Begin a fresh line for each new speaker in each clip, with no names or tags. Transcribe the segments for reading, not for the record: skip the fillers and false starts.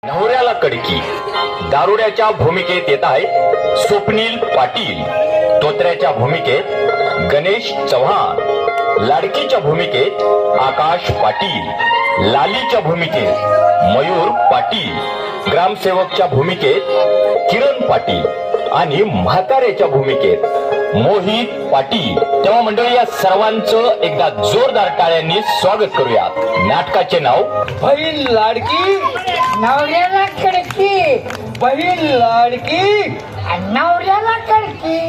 नवऱ्याला कडकी दारुड्याच्या भूमिकेत येत आहे स्वप्नील पाटील, तोत्र्याच्या भूमिकेत गणेश चव्हाण, लाडकीच्या भूमिकेत आकाश पाटील, लालीच्या भूमिकेत मयूर पाटील, ग्रामसेवकच्या भूमिकेत किरण पाटील आणि म्हाताऱ्याच्या भूमिकेत मोहित पाटील. तेव्हा मंडळी, या सर्वांचं एकदा जोरदार टाळ्यांनी स्वागत करूयात. नाटकाचे नाव
बहीण लाडकी
नवऱ्याला कडकी,
बहीण लाडकी
नवऱ्याला कडकी.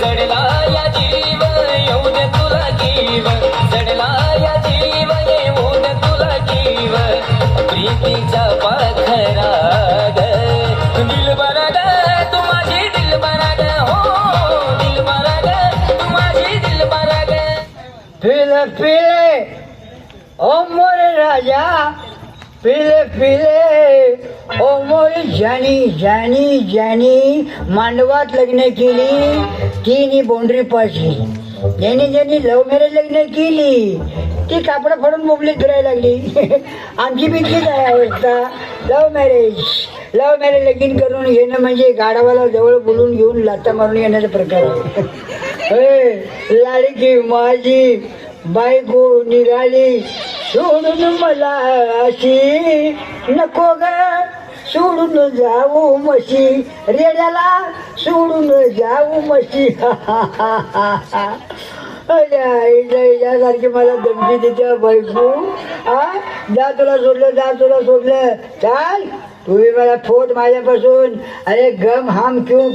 जडला या जीव येऊ दे तुला जीव, जडला या जीव येऊ दे तुला जीव, प्रीतीचा पाखरा ग दिलबरा ग तू माझी दिलबरा ग, हो दिलबरा ग तू माझी दिलबरा ग.
पिले पिले ओ मोरे राजा, पिले पिले ओ मोरी जानी जानी जानी. मांडवात लग्न केली तिने बोंडरी पाशी, ज्याने ज्यांनी लव्ह मॅरेज लग्न केली ती कापड फोडून मोबलीत फिरायला लागली. आमची बी तीच आहे अवस्था. लव्ह मॅरेज लगीन करून घेणं म्हणजे गाडावाला जवळ बोलून घेऊन लाथा मारून येण्याचा प्रकार आहे. लाडकी माझी बायको निघाली सोडून मला अशी, नको ग सोडून जाऊ मशी, रेड्याला सोडून जाऊ मशी. यासारखी मला धमकी देते बायको. जा तुला सोडलं चाल. तुम्ही मला फोट माझ्यापासून. अरे गम हम क्यों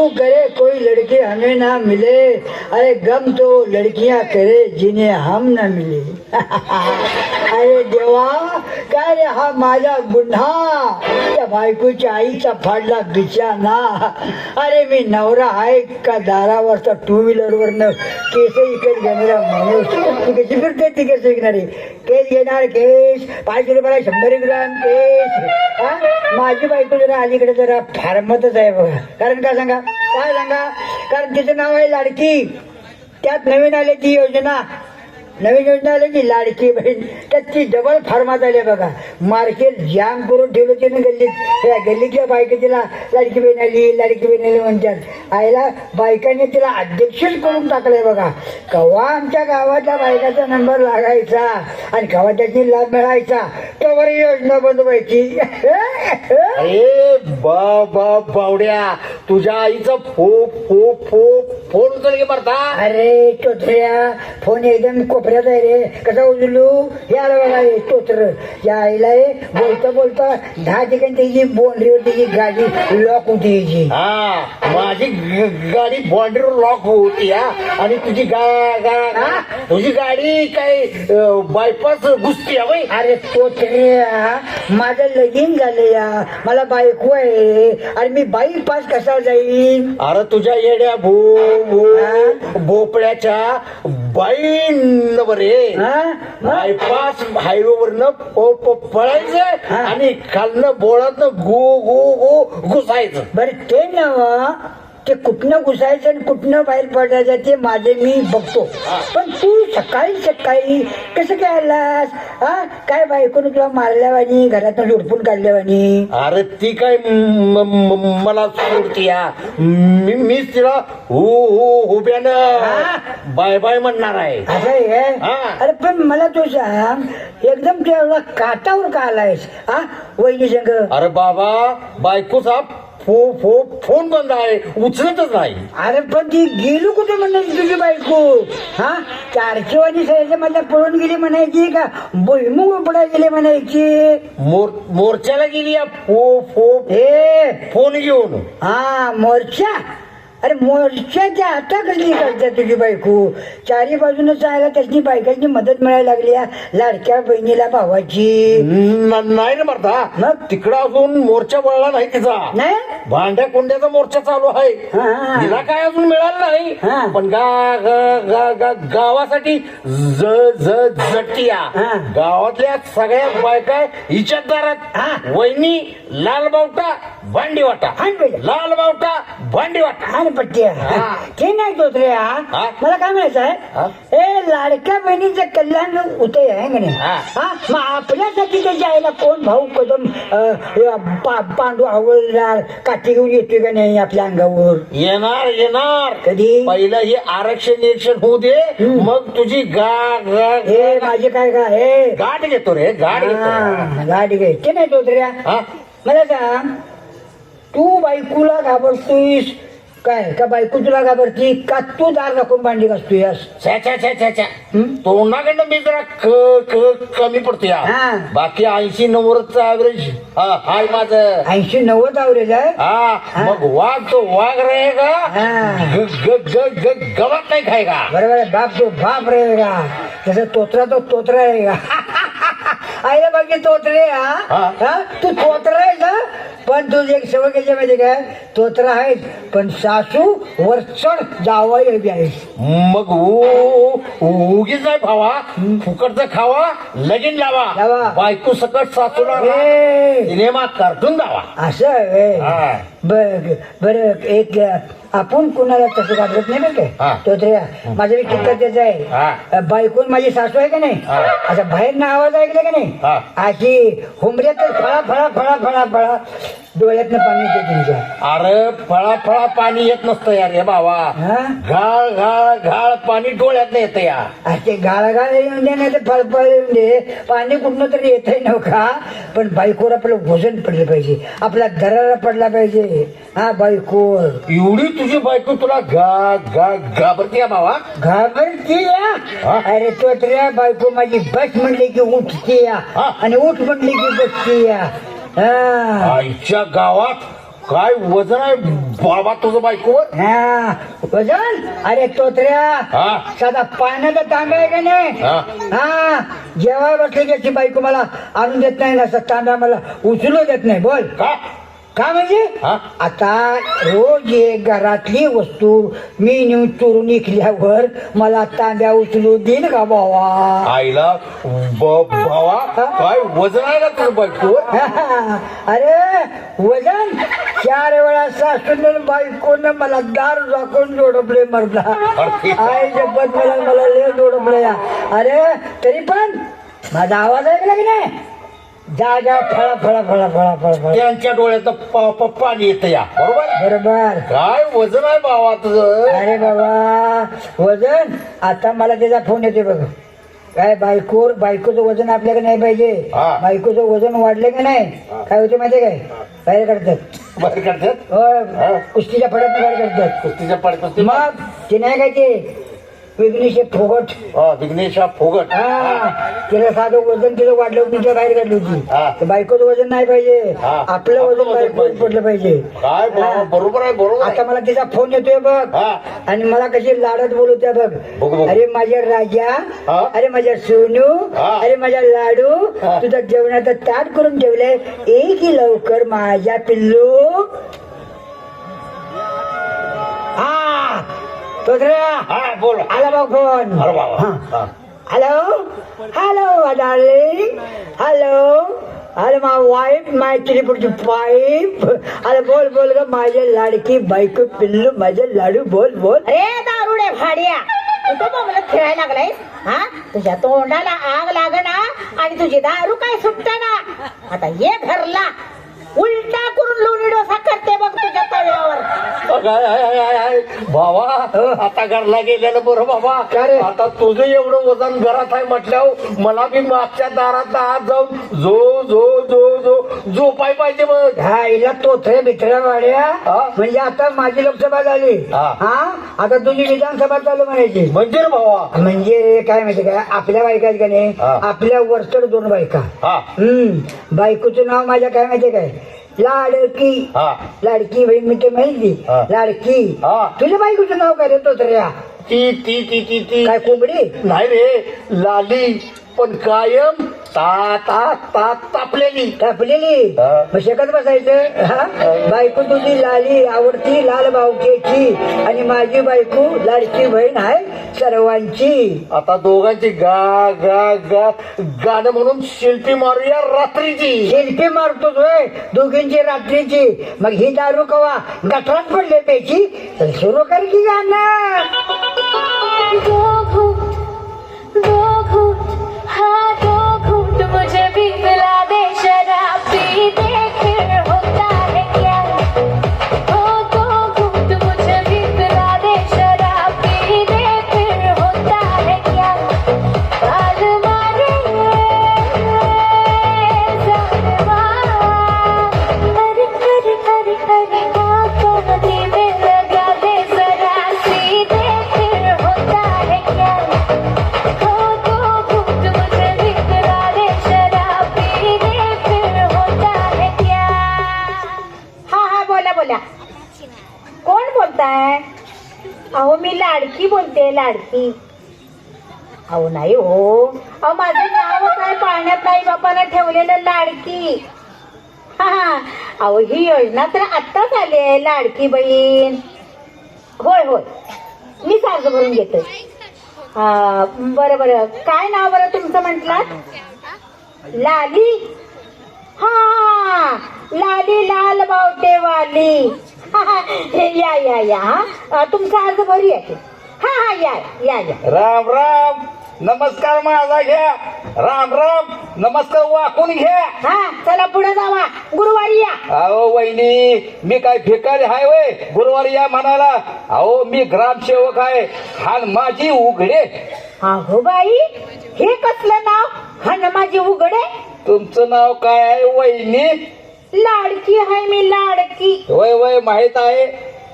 करे कोई लड़के हमें ना मिले, अरे गम तो लड़कियां करे जिन्हें हम ना मिले. अरे देवा, काय रे हा माझा गुन्हा, त्या बायकोच्या आईचा फाडला बिचाना. अरे मी नवरा आहे का दारावरचा टू व्हीलरवरनं केस इकत घेणारा माणूस. ती कशी फिरते ती केस विकणारी. केस घेणार केस 500 रुपयाला 100 ग्राम केस. माझी बायको जरा अलीकडे जरा फार्मतच आहे बघा. कारण काय सांगा कारण तिचं नाव आहे लाडकी. त्यात नवीन आली ती योजना आली की लाडकी बहीण. त्यात ती डबल फार्मात आली बघा. मार्केट जाम करून ठेवलं तिने गल्लीत. गल्लीतल्या बायका तिला लाडकी बहीण आली म्हणतात. आईला बायकांनी तिला अध्यक्षच करून टाकलंय बघा. कवा आमच्या गावातल्या बायकाचा नंबर लागायचा आणि कवा त्याची लाभ मिळायचा तोवर योजना बंद व्हायची.
अरे बावड्या, तुझ्या आईचा फोन उचल घे मरता.
अरे टोचऱ्या, फोन एकदम कोपऱ्यात आहे रे. कसा उचलू? हे आलं बघा हे टोचर. या आईला बोलता 10 ठिकाणी त्याची बाउंड्रीवर त्याची गाडी लॉक होती याची.
माझी गाडी बाउंड्रीवर लॉक होती. आणि तुझी तुझी गाडी काय बायपास घुसती आहे.
अरे टोचऱ्या, माझं लगीन झालं या, मला बायको आहे आणि मी बाईपास कसा जाईन?
अरे तुझ्या येड्या भोपळ्याच्या बाईंवर बायपास हायवेवरनं पळायचं आणि खालनं बोळातनं गो घुसायचं.
बरं ते नव्ह, ते कुठनं घुसायचं आणि कुठनं बाहेर पडायचं ते माझे मी बघतो. पण तू सकाळी कसं काय आलास? काय बायकोनं तुला मारल्यावानी, घरातनं लुडपून काढल्यावानी?
अरे ती काय मला सोडती. मीच तिला उभ्यानं बाय बाय म्हणणार आहे.
असं आहे. अरे पण मला तू सांग, एकदम तेवढा काटावर का आलायस वहिनी संग?
अरे बाबा, बायकोचा फोन बंद आहे, उचलतच नाही.
अरे पण ती गेलो कुठे म्हणायची तुझी बायको? चारशेवानी सह्याच्या मला पळून गेली म्हणायची का भुईमुग पडाय गेली म्हणायची?
मोर्चाला गेली फोन घेऊन.
मोर्चा? अरे मोर्चाच्या आता कसली करते तुझी बायको? चारी बाजून जायला त्याची बायकांची मदत मिळायला लागली लाडक्या बहिणीला भावाची.
नाही ना मरता,
मग
तिकडं अजून मोर्चा वळला नाही तिचा.
नाही,
भांड्या कोंड्याचा मोर्चा चालू आहे. तिला काय अजून मिळालं नाही. पण गावासाठी झटतीया. गावातल्या सगळ्या बायका हिच्याच दारात. वहिनी लाल बावटा भांडी वाटा, लाल बावटा भांडी वाटा.
पट्ट्या ते नाही तोत्र्या मला काय म्हणायचं आहे ए लाडक्या बहिणीचं कल्याण होतंय आहे का नाही मग आपल्यासाठी त्याच्या आईला कोण भाऊ कदम पांडू हवलदार काठी घेऊन येतोय का नाही आपल्या अंगावर
येणार
कधी
पहिलं हे आरक्षण होऊ दे मग तुझी
हे माझे काय हे
गाठ घेतो रे गाठ घेतो
गाडी घे ते नाही तोत्र्या मला सांग तू बायकोला घाबरतोयस काय का बायको तुला घाबरती का तू दार दाखवून भांडी घासतोयस
तोंडाकडनं मी जरा कमी पडतो
हा.
बाकी 80-90 ऍव्हरेज हाय माझं
80-90 ॲव्हरेज आहे
मग वाघ तो वाघ रहेगा गवत नाही खायगा
बरोबर आहे बाप तो बाप रहेगा तसं तोत्रा तो तोत्रा रहेगा आईला बाकी तोत्रे तू तोत्रा आहे का पण तुझी एक सवय कशी माहिती काय तोत्रा आहेस पण सासू वरचढ जावाई बी आहेस
मग उगीच नाही भावा फुकटचं खावा लगीन लावा बायको सकट सासूला सिनेमा कार्टून दावा
असं आहे बर एक आपण कुणाला तसं घाबरत नाही बरं काय तोत्र्या माझं बी कितकं त्याचं आहे बायकोन माझी सासू आहे का नाही आता बाहेर ना आवाज ऐकला का नाही अशी हुंबऱ्यात फळा फळा फळा फळा फळा डोळ्यातनं पाणी येते तुमच्या
अरे फळा पाणी येत नसतं यार हे बाबा घाळ घाळ घाळ पाणी डोळ्यात येत या
असे गाळागाळ येऊन दे नाही तर फळफळ येऊन दे पाणी कुठनं तरी येतही नव्हता पण बायकोवर आपलं वजन पडलं पाहिजे आपला दराला पडला पाहिजे बायकोवर
एवढी तुझी बायको तुला घाबरते बाबा
घाबरती अरे तोत्र्या बायको माझी बस म्हणली की उठते आणि उठ म्हणली की बसते
आईच्या गावात काय वजन आहे बाबा तुझं बायकोवर
वजन अरे तोत्र्या साधा पाण्याचा तांबा आहे का नाही जेव्हा बसले त्याची बायको मला आणून देत नाही ना तांबा मला उचलू देत नाही बोल का म्हणजे आता रोज एक घरातली वस्तू मी नेऊन चोरून इकल्यावर मला तांब्या उचलू देईल का भावा
आईला भावा काय वजन आहे का तुझं बायकोवर
अरे वजन 4 वेळा सासून बायकोनं मला दार झाकून जोडपले मरला आई जपत मला लय जोडपलं या अरे तरी पण माझा आवाज ऐकला की नाही जागा फळा फळा फळा फळा फळा
त्यांच्या डोळ्यात पाणी येत या
बरोबर
काय वजन आहे बाबा तुझं
अरे बाबा वजन आता मला त्याचा फोन येते बघ काय बायकोचं वजन आपल्याकडे नाही पाहिजे बायकोचं वजन वाढलं की नाही काय होते माहितीये काय बाहेर काढतात कुस्तीच्या फड्यात बाहेर काढतात
कुस्तीच्या फड्यात
मग ते नाही काय ते विघ्नेश फोगट तिला साधं वजन तिला वाढलं तिच्या बाहेर काढली होती बायकोचं वजन नाही पाहिजे आपलं वजन बाहेर पडलं पाहिजे
काय बरोबर आहे बरोबर
आता मला तिचा फोन येतोय बघ आणि मला कशी लाडत बोलवत्या बघ अरे माझ्या राजा अरे माझ्या सोनू अरे माझ्या लाडू तुझं जेवणाचं ताट करून ठेवलंय की लवकर माझ्या पिल्लू
बोल
आला बघ फोन हॅलो डार्लिंग हॅलो अरे माय वाईफ माय चिलीपुरची पाईप अरे बोल ग माझे लाडकी बायको पिल्लू माझे लाडू बोल
अरे दारुडे भाड्या तू मला खेळायला लागलाय तुझ्या तोंडाला आग लागना आणि तुझी दारू काय सुटना आता ये घरला उलटा करून लोणी डोसा करते बघ तुझ्या तव्यावर
बाबा आता घरला गेलेलं बरं बाबा आता तुझं एवढं वजन घरात आहे म्हटल्यावर मला बी मागच्या दारात आज जाऊन झोपाय पाहिजे बघ
हिला तोत्रे बित्र्या वाड्या म्हणजे आता माझी लोकसभा झाली आता तुझी विधानसभा चालू म्हणायची
म्हणजे बाबा
म्हणजे काय माहिती काय आपल्या बायका का नाही आपल्या वरचढ 2 बायका बायकोचं नाव माझ्या काय माहितीये काय लाडकी बहीण मी ते माहिती लाडकी तुझ्या बायकोचं नाव काय रे तोत्र्या
ती
काय कोंबडी
नाही रे लाली पण कायम तापलेली
कापलेली
हा.
मग शेकत बसायचं हा? बायको तुझी लाली आवडती लाल बावकेची आणि माझी बायको लाडकी बहीण आहे सर्वांची.
आता दोघांची गा गा गा गाणं म्हणून शिल्पी मारूया रात्रीची.
शिल्पी मारतो होय दोघींची रात्रीची. मग ही दारू कवा गटरात पडले प्यायची तर सुरू कर की गाणं.
दो घूट हाँ दो घूट मुझे भी पिला दे शराब पी दे फिर होता है क्या. हो दो घूट मुझे भी पिला दे शराब पी दे फिर होता है क्या. बाल मारे जानवा हरे हरे हरे हरे आंखों में लगा दे जरा सी दे फिर होता है क्या. हो दो घूट मुझे भी पिला दे शराब पी दे फिर होता है क्या.
हा हा बोला बोला. कोण बोलताय? अहो मी लाडकी बोलते लाडकी. अहो नाही हो, अहो माझं नावच आहे पाळण्यात आई बापानं ठेवलेलं लाडकी. हा हा. अहो ही योजना तर आत्ताच आली आहे लाडकी बहीण. होय होय मी अर्ज भरून घेते. बरं बरं काय नाव बरं तुमचं म्हटलं? लाली. हा लाली लाल बावटेवाली. हा, हा. या या या हा तुमचा अर्ज भरूया की. हा हा या या या.
राम राम नमस्कार माझा घ्या. राम राम नमस्कार वाकून घ्या.
हा चला पुढे जावा गुरुवारी या.
अहो वहिनी मी काय भिकारी हाय वय गुरुवारी या म्हणाला. अहो मी ग्रामसेवक आहे माझी उघडे.
अहो बाई हे कसलं नाव? हनुमाजी उघडे.
तुमचं नाव काय आहे वहिनी?
लाडकी आहे मी लाडकी.
वय वय माहित आहे.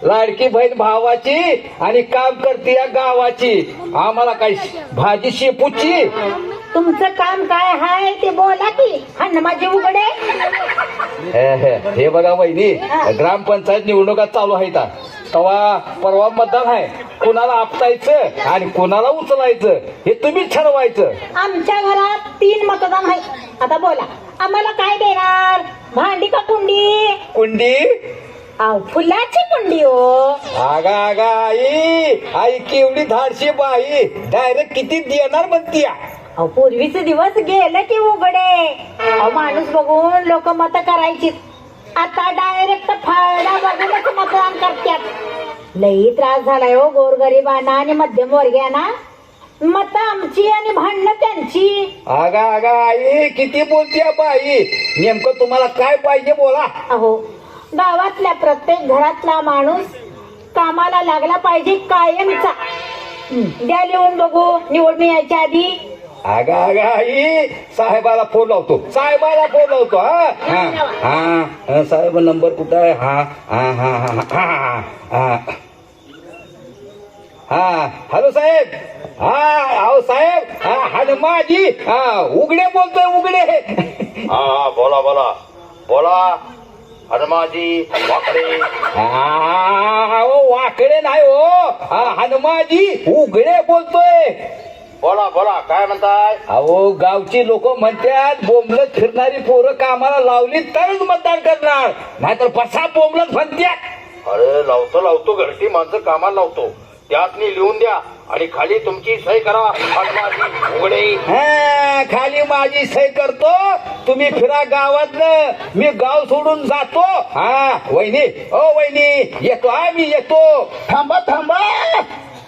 लाडकी बहीण भावाची आणि काम करते या गावाची. आम्हाला काय भाजी शेपूची.
तुमचं काम काय आहे ते बोला की. हनुमाजी उघडे.
हे बघा वहिनी ग्रामपंचायत निवडणुका चालू आहेत. तेव्हा परवा मतदान आहे. कुणाला आपटायचं आणि कुणाला उचलायचं हे तुम्हीच ठरवायचं.
आमच्या घरात 3 मतदान आहे. आता बोला आम्हाला काय देणार? भांडी का कुंडी?
कुंडी.
अहो फुलाची कुंडी हो.
आगा आगा आई केवढी धाडशी बाई डायरेक्ट किती देणार म्हणती.
अहो पूर्वीचे दिवस गेले की उघडे. अहो माणूस बघून लोक मत करायची. आता डायरेक्ट फायदा बघूनच मतदान करतात. लई त्रास झालाय हो गोरगरिबांना आणि मध्यमवर्गीयांना. मत आमची आणि भांडणं त्यांची.
आगा आगा आई किती बोलतीय बाई. नेमकं तुम्हाला काय पाहिजे बोला.
अहो गावातल्या प्रत्येक घरातला माणूस कामाला लागला पाहिजे कायमचा. द्या लिहून बघू निवडणूक यायच्या आधी.
आगा आगा आई साहेबाला फोन लावतो. साहेबाला फोन लावतो. हा साहेब नंबर कुठं आहे? हा हॅलो साहेब. अहो साहेब हनुमाजी उघडे बोलतोय उघडे.
हा बोला बोला बोला हनुमाजी वाकडे.
वाकडे नाही हो हनुमाजी उघडे बोलतोय.
बोला बोला काय म्हणताय?
अहो गावची लोक म्हणतात बोंबलत फिरणारी पोरं कामाला लावली तरच मतदान करणार नाहीतर बसा बोंबलत म्हणतात.
अरे लावतो घरटी माणसं कामाला लावतो. त्यातनी लिहून द्या आणि खाली तुमची सही करा. हनुमाजी उघडे.
खाली माझी सही करतो. तुम्ही फिरा गावात मी गाव सोडून जातो. वहिनी ओ वहिनी येतो मी येतो. थांबा थांबा.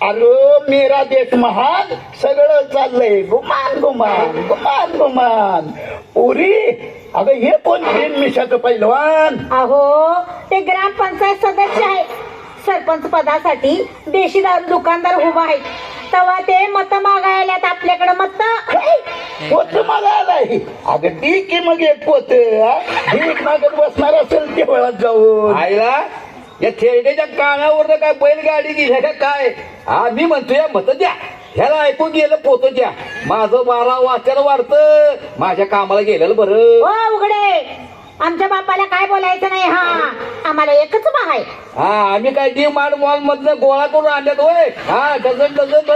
अरे मेरा देश महान सगळं चाललंय गुमान गुमान गुमान गुमान. पुरी अगं हे कोण बिन मिशाचं पैलवान?
अहो ते ग्रामपंचायत सदस्य आहे. सरपंच पदासाठी देशी दारू दुकानदार उभा आहे. तेव्हा ते मत मागायला आपल्याकडे मत.
पोत मागायला अगं ती की मग एक पोत भीक मागत बसणार असेल ते वळत जाऊन. आईला या थेरडेच्या कानावर काय बैलगाडी गेल्या का काय? मी म्हणतोय मत द्या. ह्याला ऐकून गेलं पोत द्या. माझं 12 वाजताला वाढतं. माझ्या कामाला गेलेलं बरं.
हो उघडे आमच्या बापाला काय बोलायचं नाही. आम्हाला एकच बा आहे.
आम्ही काय डी मार्ट मॉल मधनं गोळा करून आणल्यात होय. डझन डझन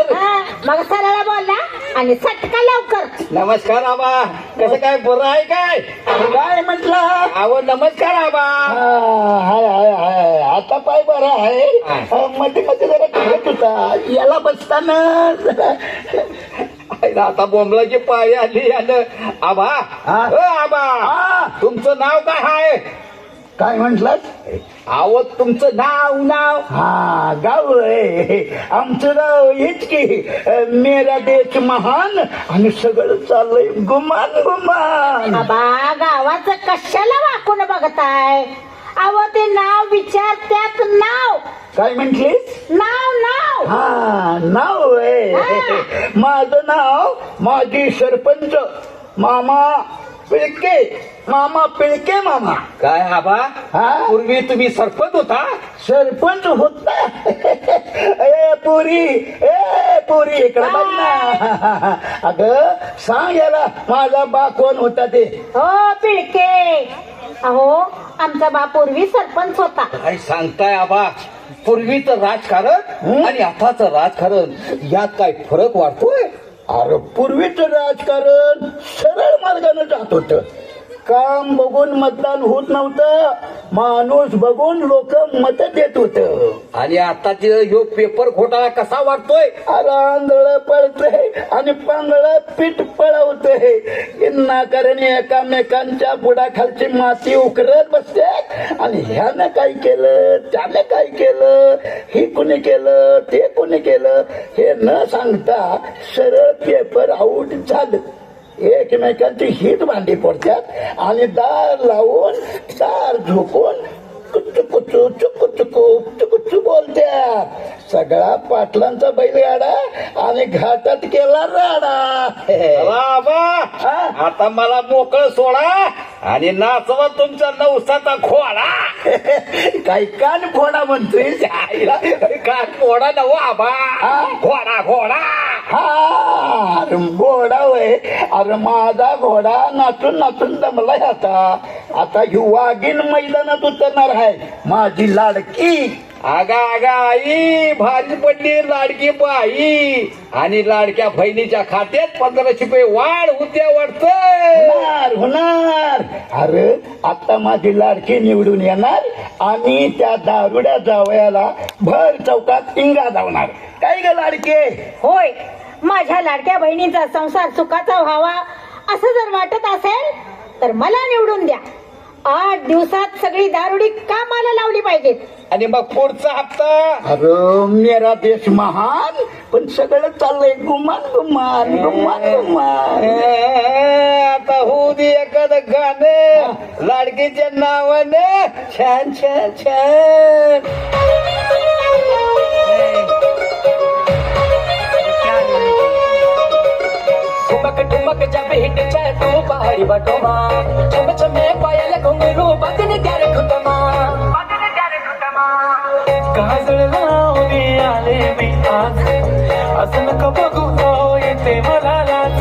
मग सरळ बोलला आणि सटका लवकर.
नमस्कार आबा. कसं काय बरं आहे काय?
काय म्हटलं?
अहो नमस्कार आबा.
हाय हाय हाय, आता पाय बरा आहे. मध्ये मध्ये जरा खेळत होता, याला बसताना जरा
आईला आता बोंबलाची पाय आली आलं. आबा
हा?
आबा
हा?
तुमचं नाव काय आहे?
काय म्हंटल?
अहो तुमचं नाव
हा, गाव आहे आमचं. गाव हेच की मेरा देश महान आणि सगळं चाललंय गुमान गुमान.
आबा गावाचं कशाला वाकून बघताय? अहो ते नाव विचार, त्यात नाव.
काय म्हंटलीस?
नाव.
हा, नाव आहे. माझं नाव माजी सरपंच मामा पिळके मामा.
काय आबा?
हा?
पूर्वी तुम्ही सरपंच होता?
सरपंच होता. ए पुरी इकडे बघ ना. अगं सांग याला माझा बा कोण होता ते.
हो पिळके. अहो आमचा बाप पूर्वी सरपंच होता.
काय सांगताय आबा? पूर्वीचं राजकारण आणि आताचं राजकारण यात काय फरक वाटतोय?
अरे पूर्वीचं राजकारण सरळ मार्गाने जात होत. काम बघून मतदान होत नव्हतं, माणूस बघून लोक मत देत होत.
आणि आताचे ह्यो पेपर घोटाळा कसा वाटतोय?
अरे आंधळ पळतय आणि पांगळ पीठ पळवतय. कारण एकामेकांच्या बुडाखालची माती उकरत बसतात आणि ह्यानं काय केलं, त्याने काय केलं, हे कोणी केलं, ते कोणी केलं हे न सांगता सरळ पेपर आऊट झालं. एकमेकांची हिट भांडी पडतात आणि दार लावून दार झोकून कुच्चू कुच्चू चुकू चुकू चुकू बोलत्या. सगळा पाटलांचा बैलगाडा आणि घाटात केला राडा.
आबा आता मला मोकळ सोडा आणि नाचवा तुमच्या नवसाचा खोडा.
काही कान फोडा म्हणतोय.
कान फोडा नव आबा. घोडा
हा, अरे घोडा वय. अरे माझा घोडा नाचून नाचून दमलाय आता ही वाघीण मैदानात उतरणार आहे माझी लाडकी.
आगा आई भारी पडली लाडकी बाई. आणि लाडक्या बहिणीच्या खात्यात 1500 रुपये वाढ होत्या वाटत.
होणार. अरे आता माझी लाडकी निवडून येणार आणि त्या दारुड्या जावयाला भर चौकात इंगा धावणार. काय ग लाडके?
होय, माझ्या लाडक्या बहिणीचा संसार सुखाचा व्हावा असं जर वाटत असेल तर मला निवडून द्या. 8 दिवसात सगळी दारुडी कामाला लावली पाहिजे.
आणि मग पुढचा हप्ता?
अरे मेरा देश महान पण सगळं चाललंय गुमान गुमान गुमान गुमान.
आता होऊ दे एखादं गाणं लाडकीच्या नावाने. छान छान छान.
ठुमक जब हिट जाए तो पहाड़ी बटोमा चम चमे पायल घुंगरू बदन त्यारे खुटमा काजळ लावणे आले मी आज असं नको बघू हो येते मला लाज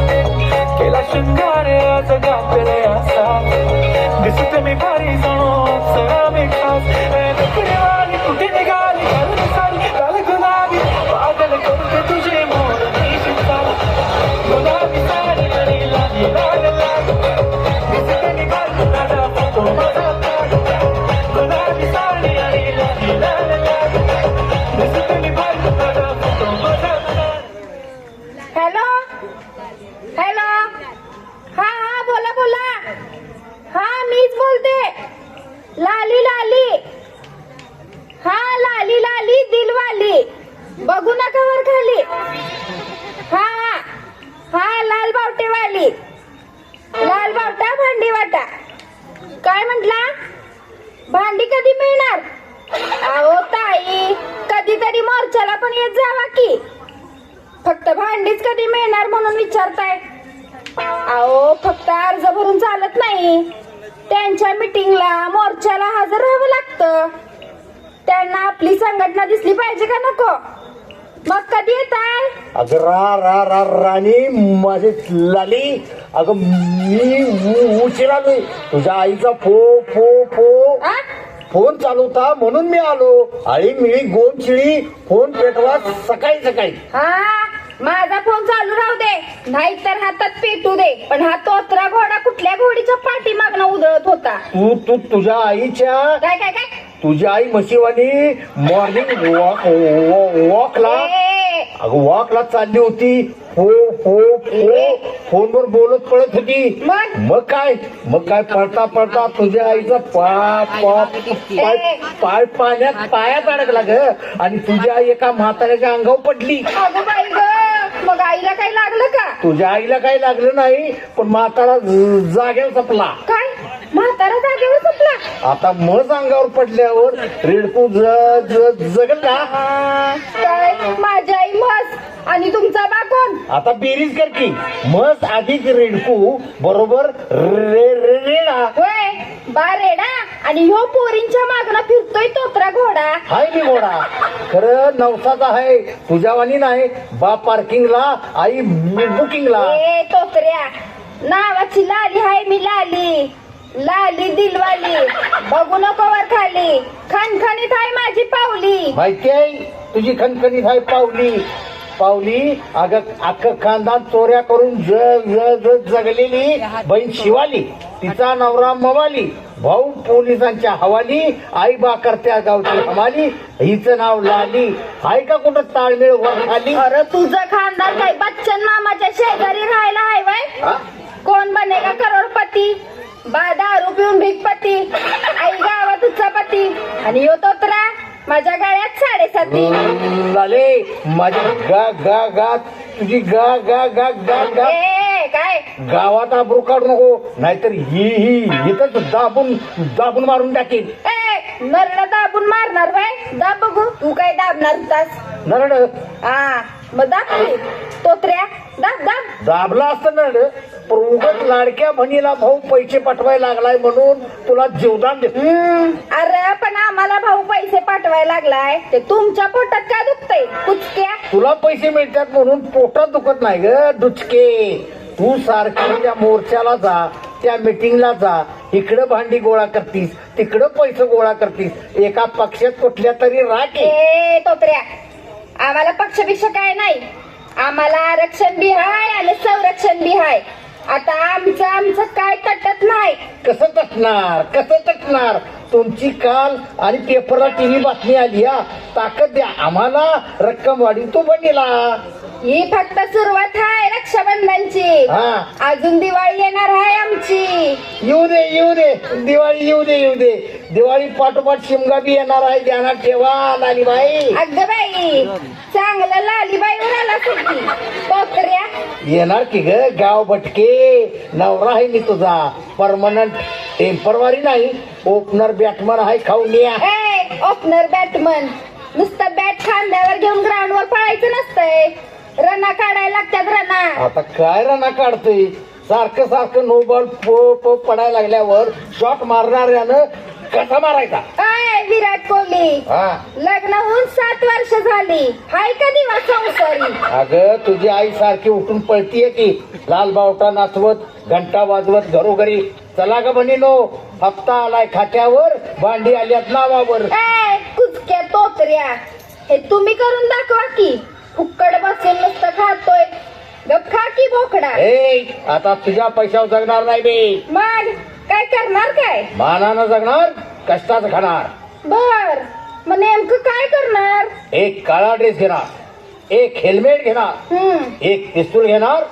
केला शृंगार आज गातले असा दिसते मी भारी जणू सरा मी खास नकरेवाली कुठे निघाली घालून साडी लाल गुलाबी पागल करते तुझे मोर मी शिकताल गुलाबी साडी आणि लाली लाल लाल दिसते मी भारी दादा फोटो माझा काढ गुलाबी साडी आणि लाली लाल लाल दिसते मी भारी दादा फोटो माझा काढ.
Hello hello. हा बोला. हा मीच बोलते. लाली लाली दिलवाली. बघू नका वर खाली. हा लाल बावटेवाली. लाल बावटा भांडी वाटा. काय म्हटला? भांडी कधी मिळणार? अहो ताई कधीतरी मोर्चाला पण येत जावा की. फक्त भांडीच कधी मिळणार म्हणून विचारताय? अहो फक्त अर्ज भरून चालत नाही. त्यांच्या मीटिंगला मोर्चाला हजर राहावं लागतं. त्यांना आपली संघटना दिसली पाहिजे का नको? मग कधी येताय?
अगं रा राणी माझी लाली. अगं मी उशीर आलोय. तुझ्या आईचा
आ?
फोन चालू होता म्हणून मी आलो. आई मिळी गोन शिळी फोन पेटवा सकाळी.
हा
माझा फोन चालू राहू दे नाहीतर हातात पेटू दे. पण हा तोत्रा घोडा कुठल्या घोडीच्या पाठीमागनं उधळत होता?
तू तुझ्या आईच्या
काय काय काय
तुझी आई म्हशीवानी मॉर्निंग वॉकला
ए,
अगं वॉकला चालली होती. फोनवर बोलत पळत होती. मग काय पळता पळता तुझ्या आईचा पाय पायात अडकला ग आणि तुझ्या आई एका म्हाताऱ्याच्या अंगावर पडली.
अगं बाई ग, मग आईला काही लागलं का?
तुझ्या आईला काही लागलं नाही पण म्हातारा जागेवर सपला.
काय म्हातारा जागेवर सुटला?
आता मज अंगावर पडल्यावर रेडकू जगल का?
काय माझी आई म्हस आणि तुमचा बा कोण?
आता बेरीज कर की मस अधिक रेडकू बरोबर रेडा.
होय बा रेडा आणि ह्यो पोरींच्या मागणं फिरतोय तोत्रा घोडा.
हाय मी घोडा खरं नवसाचा आहे तुझ्यावानी नाही. बा पार्किंगला आई बुकिंगला.
ए तोत्र्या, नावाची लाली हाय मी लाली, लाली दिलवाली, बघू नको वर खाली, खणखणीत हाय माझी पावली.
माहिती आहे तुझी खणखणीत आहे पावली अख्खं खानदान चोऱ्या करून जगलेली बहीण शिवाली, तिचा नवरा मवाली, भाऊ पोलिसांच्या हवाली, आई बा करत्या गावची हमाली, हिचं नाव लाली. आहे का कुठं ताळमेळ वर खाली?
अरे तुझं खानदान काय बच्चन मामाच्या शेजारी राहायला हाय वय? कोण बनेगा करोडपती? बा दारू पिऊन भिकपती, आई गावात उच्चापती आणि यो तोत्रा माझ्या गळ्यात 7.5.
लाले माझी गा तुझी गा
ए काय
गावात आबरू काढू नको नाहीतर ही इथंच दाबून मारून टाकेल.
ए नरड दाबून मारणार बाय? दाब बघू तू काय दाबणार होतास?
नरड
हा मग दाब की तोत्र्या, दाब दाब.
दाबला असतं नरड पण उगाच लाडक्या बहिणीला भाऊ पैसे पाठवायला लागलाय म्हणून तुला जीवदान देतो.
अरे पण आम्हाला भाऊ पैसे पाठवायला लागलाय ते तुमच्या पोटात काय दुखतंय कुचक्या?
तुला पैसे मिळतात म्हणून पोटात दुखत नाही ग डुचके. तू सारखी त्या मोर्चाला जा, त्या मीटिंगला जा, इकडं भांडी गोळा करतीस तिकडं पैसे गोळा करतीस. एका पक्षात कुठल्या तरी राखे.
ए तोत्र्या, आम्हाला पक्षभिक्ष काय नाही, आम्हाला आरक्षण बी हाय आणि संरक्षण बी हाय. आता आमचं काय तटत नाही.
कसं तटणार तुमची काल आणि पेपरला टीव्ही बातमी आली. ताकद द्या आम्हाला रक्कम वाढी तू बनीला.
ही फक्त सुरुवात आहे रक्षाबंधनची. अजून दिवाळी येणार आहे आमची.
येऊ दे दिवाळी येऊ दे. दिवाळी पाठोपाठ शिमगा बी येणार आहे. ध्यानात ठेवा लालीबाई.
अगं बाई चांगलं लालीबाईवर आला सुट्टी तोत्र्या.
येणार की ग गाव भटके. नवरा आहे मी तुझा परमनंट, टेम्परवारी नाही. ओपनर बॅटमन आहे खाऊन या.
ए ओपनर बॅटमन नुसतं बॅट खांद्यावर घेऊन ग्राउंडवर पळायचं नसतंय, रना काढायला लागतात रना.
आता काय रना काढतोय? सारखं नो बॉल पडायला लागल्यावर शॉट मारणाऱ्यानं कसा मारायचा?
काय विराट कोहली लग्न होऊन 7 वर्ष झाली, हाय का दिवस संसारी?
अगं तुझी आई सारखी उठून पळतीये की लाल बावटा नाचवत घंटा वाजवत घरोघरी. चला ग बहिणीनो, हप्ता आलाय खात्यावर, भांडी आल्यात नावावर.
ए कुचक्या तोत्र्या, हे तुम्ही करून दाखवा की. फुक्कड बसून नुसतं खातोय, गप खा की बोकडा.
ए आता तुझ्या पैशावर जगणार नाही बे.
मग काय करणार? काय
मानानं जगणार, कष्टाचं खाणार.
बर मग नेमकं काय करणार?
एक काळा ड्रेस घेणार, एक हेल्मेट घेणार, एक पिस्तूल घेणार,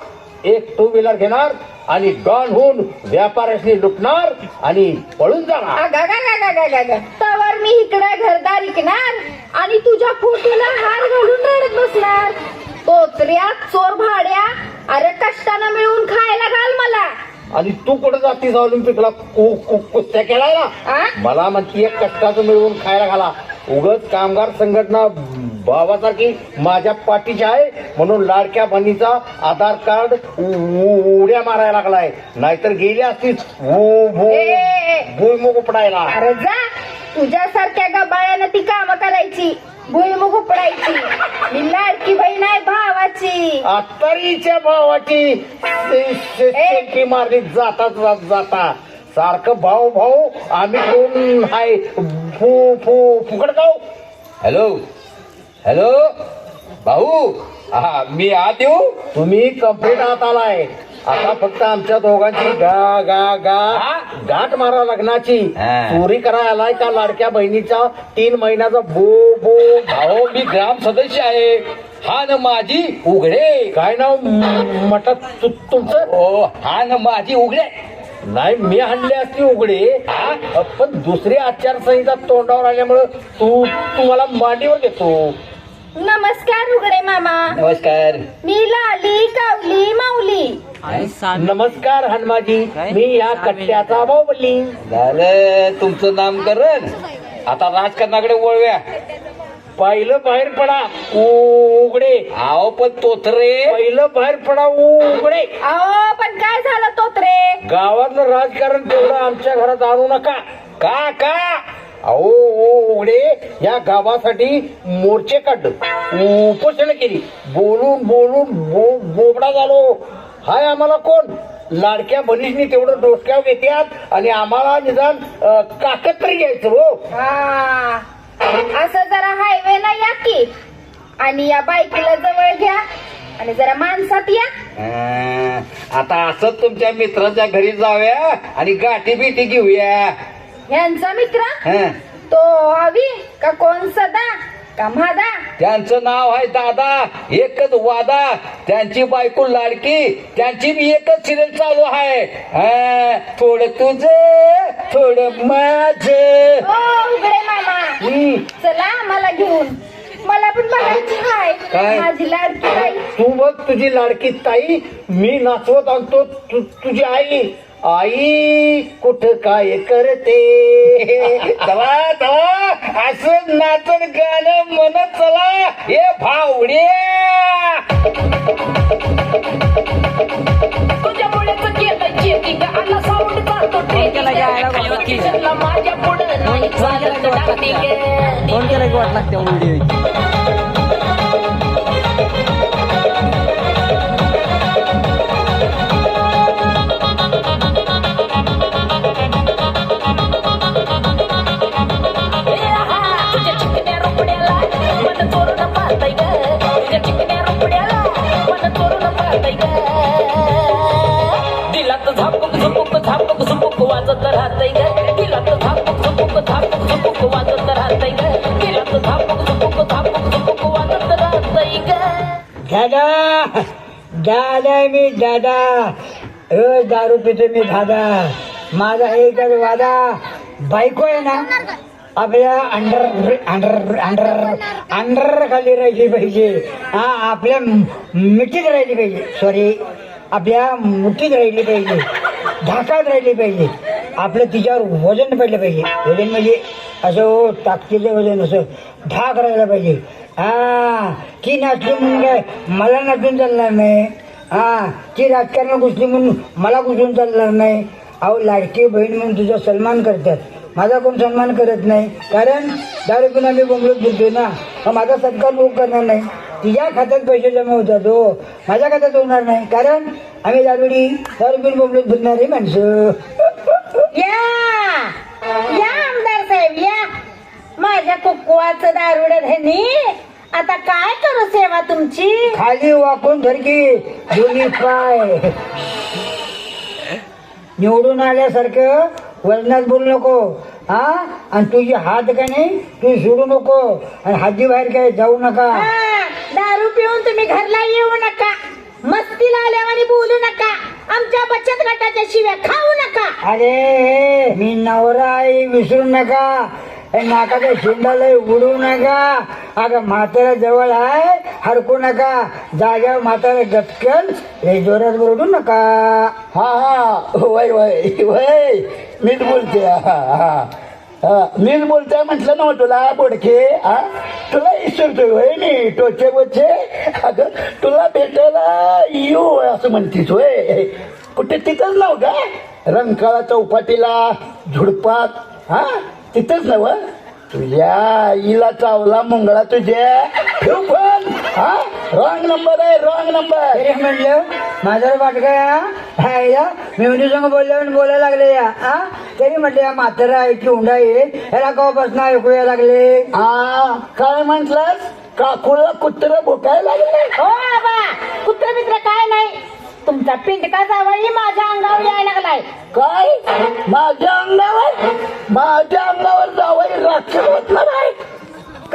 एक 2 व्हीलर घेणार आणि डॉन होऊन व्यापाऱ्याशी लुटणार आणि पळून जाणार.
तवर मी इकडे घरदार विकणार आणि तुझ्या फोटोला हार घालून रडत बसणार. तोत्र्या चोर भाड्या, अरे कष्टानं मिळवून खायला घाल मला.
आणि तू कुठे जातीस ऑलिम्पिकला कुस्त्या खेळायला? मला म्हणती एक कष्टाचं मिळवून खायला घाला. उगाच कामगार संघटना भावासारखी माझ्या पाठीची आहे म्हणून लाडक्या बहिणीचा आधार कार्ड उड्या मारायला लागलाय. नाहीतर गेली असतीस भुईमुग उपडायला.
अरे जा, तुझ्यासारख्या गबाळ्यानं ती कामं करायची, भुईमुग उपडायची. मी लाडकी बहीण आहे भावाची.
आत्तारीच्या भावाची सेल्फी मारली जाता सारखं भाऊ आम्ही कोण आहे फुकट गाव. हॅलो भाऊ हा मी आत येऊ.
तुम्ही कंप्लीट आत आलाय. आता फक्त आमच्या दोघांची गा गा गा गाठ मारा लग्नाची.
हा.
चोरी करायला आलाय का लाडक्या बहिणीचा 3 महिन्याचा बो बो.
अहो मी ग्राम सदस्य आहे. हा न माझी उघडे.
काय नाव मटात तुमचं?
ओ हा न माझी उघडे.
नाही मी आणले असते उघडे. पण दुसरी आचारसंहिता तोंडावर आल्यामुळं तुम्हाला मांडीवर घेतो.
नमस्कार उघडे मामा.
नमस्कार.
मी लाली कावली माऊली.
नमस्कार हनुमाजी. मी या कट्ट्याचा बाहुबली.
झालं तुमचं नामकरण. आता राजकारणाकडे वळव्या.
पहिलं बाहेर पडा उघडे.
अहो पण तोतरे.
पहिलं बाहेर पडा उघडे.
अहो पण काय झालं तोत्रे?
गावातलं राजकारण तेवढं आमच्या घरात आणू नका.
का का
अहो उघडे या गावासाठी मोर्चे काढलं, उपोषण केली, बोलून बोलून बोबडा झालो. हाय आम्हाला कोण लाडक्या बहिणींनी तेवढं डोसक्यावर घेतात आणि आम्हाला निदान काकत तरी घ्यायचं. हो
हा असं जरा हायवे ना या की आणि या बाईकीला जवळ घ्या आणि जरा माणसात या.
आता असंच तुमच्या मित्राच्या घरी जाऊया आणि गाठी बिठी घेऊया.
यांचा मित्र
हं.
तो हवी का कोण सदा का म्हादा?
त्यांचं नाव आहे दादा. एकच वादा. त्यांची बायको लाडकी. त्यांची बी एकच सिरियल चालू आहे. थोडं तुझं थोडं माझं.
ओ उघडे मामा चला मला घेऊन. मला पण बघायची हाय
काय?
माझी लाडकी बाई.
तू बघ तुझी लाडकी ताई. मी नाचवत आणतो तुझी आई. आई कुठं काय करते.
चला चला असं नाचत गाणं म्हणत चला. हे भावड्या
तुझ्यामुळे केलं चेकिंग आला साऊंड जातो ट्रेनिंग माझ्या पुढं नाही चालत डान्सिंग.
फोन केला की वाट लागते व्हिडिओ.
तुझ्या चिकन्या रुपड्याला मन चोरून पाहताय ग. तुझ्या चिकन्या रुपड्याला मन चोरून पाहताय ग. दिलात झापूक झुपूक झापूक झुपूक वाजत राहताय ग. दिलात झापूक झुपूक झापूक झुपूक वाजत राहताय ग. दिलात झापूक झुपूक झापूक झुपूक वाजत राहताय ग.
दादा दादा मी दादा रोज दारू पितो मी दादा. माझा एकच वादा बायको आहे ना आपल्या अंडर अंडर अंडर अंडर खाली राहिली पाहिजे. हा आपल्या मिठीत राहिली पाहिजे. सॉरी आपल्या मुठीत राहिली पाहिजे. ढाकात राहिली पाहिजे. आपलं तिच्यावर वजन पडलं पाहिजे. वजन म्हणजे असं ताकदीचं वजन असं ढाक राहिला पाहिजे. हा ती नाचली म्हणून काय मला नाचून चालणार नाही. हा ती राजकारण घुसली म्हणून मला घुसून चालणार नाही. अहो लाडकी बहीण म्हणून तुझा सन्मान करतात. माझा कोण सन्मान करत नाही. कारण दारू पिऊन आम्ही बोंबलत बोलतो ना. मग माझा सत्कार लोक करणार नाही. तिच्या खात्यात पैसे जमा होतात. हो माझ्या खात्यात होणार नाही. कारण आम्ही दारू पिऊन बोंबलत बोलणारी माणसं.
या या आमदार साहेब या. माझ्या कुकवाचं दारुड धनी. आता काय करू सेवा तुमची.
खाली वाकून धरकी दोन्ही पाय निवडून आल्यासारखं वजनात बोलू नको. हा आणि तुझी हात का नाही तू सोडू नको. आणि हाती बाहेर काय जाऊ नका.
हा, दारू पिऊन तुम्ही घरला येऊ नका. मस्तीला आल्यावर बोलू नका. आमच्या बचत गटाच्या शिव्या खाऊ नका.
अरे मी नवरा आहे विसरू नका. नाकाच्या शेंडाला उडू नका. अगं म्हातारा जवळ आहे हरकू नका. जाग्यावर म्हातारा गटकन हे जोरात बोलू नका.
हा हा वय वय वय मीच बोलते. मीच बोलते म्हटलं ना तुला बोडके. तुला विसरतोय वय मी टोचे बोचे. अगं तुला भेटायला येऊ असं म्हणतीस वय. कुठे तिथंच नाव का रंकाळा चौपाटीला झुडपात. हा तिथंच नव तुझ्या इला चावला मुंगळा तुझ्या. ठेव पण. हा रॉंग नंबर आहे रॉंग नंबर.
तरी म्हणलं माझ्यावर वाटका मेवणी संग बोलल्यावर बोलायला लागले या. तरी म्हटलं या म्हातारा आहे की हुंडा आहे ह्याला कवापासून ऐकूया लागले.
काय म्हंटलस काकुळला कुत्र भोकायला लागले.
हो आबा, कुत्र मित्र काय नाही, तुमचा पिंडका जावई माझ्या अंगावर यायला लागलाय.
काय माझ्या अंगावर जावई राक्षस होत नाही.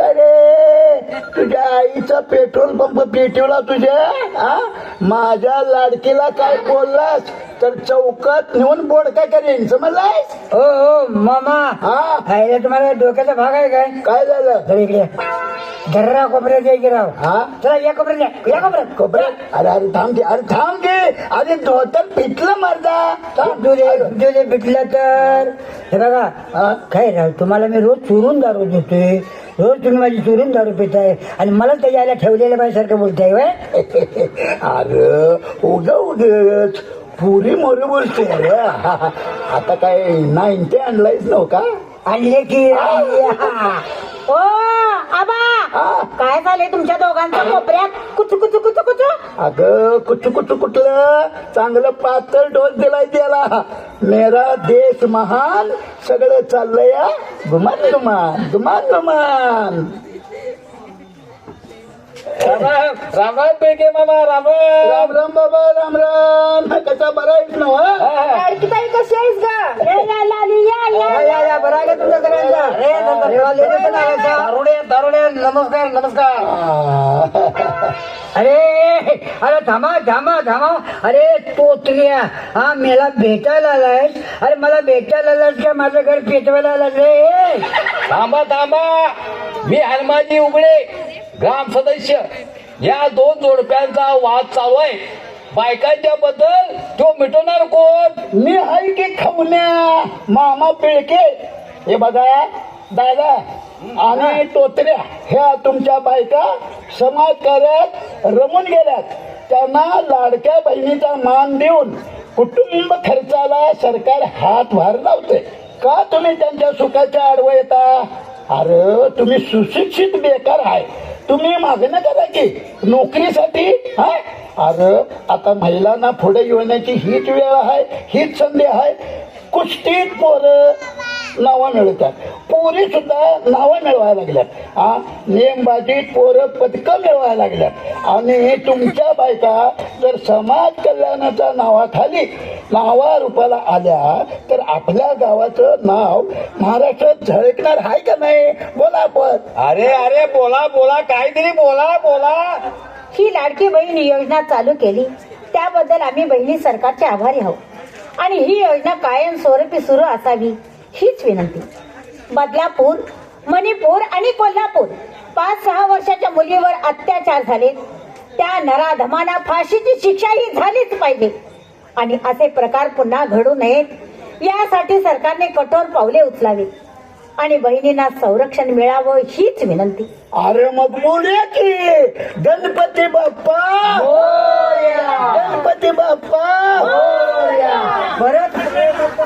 अरे तुझ्या आईचा पेट्रोल पंप पेटवला तुझ्या. हा? माझ्या लाडकीला काय बोललास तर चौकात नेऊन बोडका करेन, समजलास?
हो हो मामा,
हा
खायला तुम्हाला डोक्याचा भाग आहे काय?
काय झालं?
तर इकडे घर्रा कोपऱ्यात जायचे राव.
हा
चला या कोपऱ्यात या कोपऱ्यात.
कोपऱ्यात अरे थांब घे अरे धोतर पिटलं मर्दा.
तुझे भेटला तर हे बघा,
हा?
काय राव तुम्हाला मी रोज चुरून दारू देतोय, रोज तुम्ही माझी चुरून दारू पिताय आणि मला त्याच्या आईला ठेवलेल्या बाईसारखं बोलताय व्हय?
अरे उगच पुरी मोरी बोलते रे. आता काय 90 आणलायच नव का?
आणले की
ओ आबा, काय झाले तुमच्या दोघांच्या कोपऱ्यात कुचू कुचू कुचू कुचू?
अगं कुठं कुठलं चांगलं पातळ डोस दिलाय त्याला. मेरा देश महान सगळं चाललंय गुमान गुमान गुमान गुमान.
राम राम पेके मामा, राम
राम राम बाबा, राम राम. कसा बरा आहेस ना?
लाडकी ताई कशी आहेस ग? या बरं आहे का तुमच्या सगळ्यांचा?
दारुडे नमस्कार नमस्कार.
अरे अरे थांबा. अरे तोतल्या, हा मला भेटायला आलायस? अरे मला भेटायला आलास का माझं घर पेटवायला आलास रे?
थांबा, मी हनुमानजी उघडे, ग्राम सदस्य. या 2 जोडप्यांचा वाद चालू आहे. बायकांच्या बद्दल तो मिटवणार कोण?
मी हाय की खवल्या मामा पिळके. हे बघा दादा आणि तोतऱ्या ह्या तुमच्या बायका समाजकार्यात रमून गेल्यात. त्यांना लाडक्या बहिणीचा मान देऊन कुटुंब खर्चाला सरकार हातभार लावते. का तुम्ही त्यांच्या सुखाच्या आडवं येता? अरे तुम्ही सुशिक्षित बेकार आहे. तुम्ही मागणं करा की नोकरीसाठी. हा अरे आता महिलांना पुढे येण्याची हीच वेळ आहे, हीच संधी आहे. कुस्तीत पोरं नावं मिळतात, पोरी सुद्धा नावं मिळवायला लागल्यात. हा नेमबाजीत पोरं पदकं मिळवायला लागल्यात. आणि तुमच्या बायका जर समाज कल्याणाच्या नावाखाली नावारूपाला आल्या तर आपल्या गावाचं नाव महाराष्ट्रात झळकणार आहे का नाही? बोला पण.
अरे बोला काहीतरी बोला.
ही लाडकी बहीण योजना चालू केली त्याबद्दल आम्ही बहिणी सरकारचे आभारी आहोत आणि ही योजना कायमस्वरूपी सुरू असावी हीच विनंती. बदलापूर, मणिपूर आणि कोल्हापूर 5-6 वर्षाच्या मुलीवर अत्याचार झाले, त्या नराधमांना फाशीची शिक्षा ही झालीच पाहिजे आणि असे प्रकार पुन्हा घडू नयेत यासाठी सरकारने कठोर पावले उचलावीत आणि बहिणींना संरक्षण मिळावं हीच विनंती.
अरे मग बोलूया की गणपती बाप्पा, गणपती बाप्पा.
परत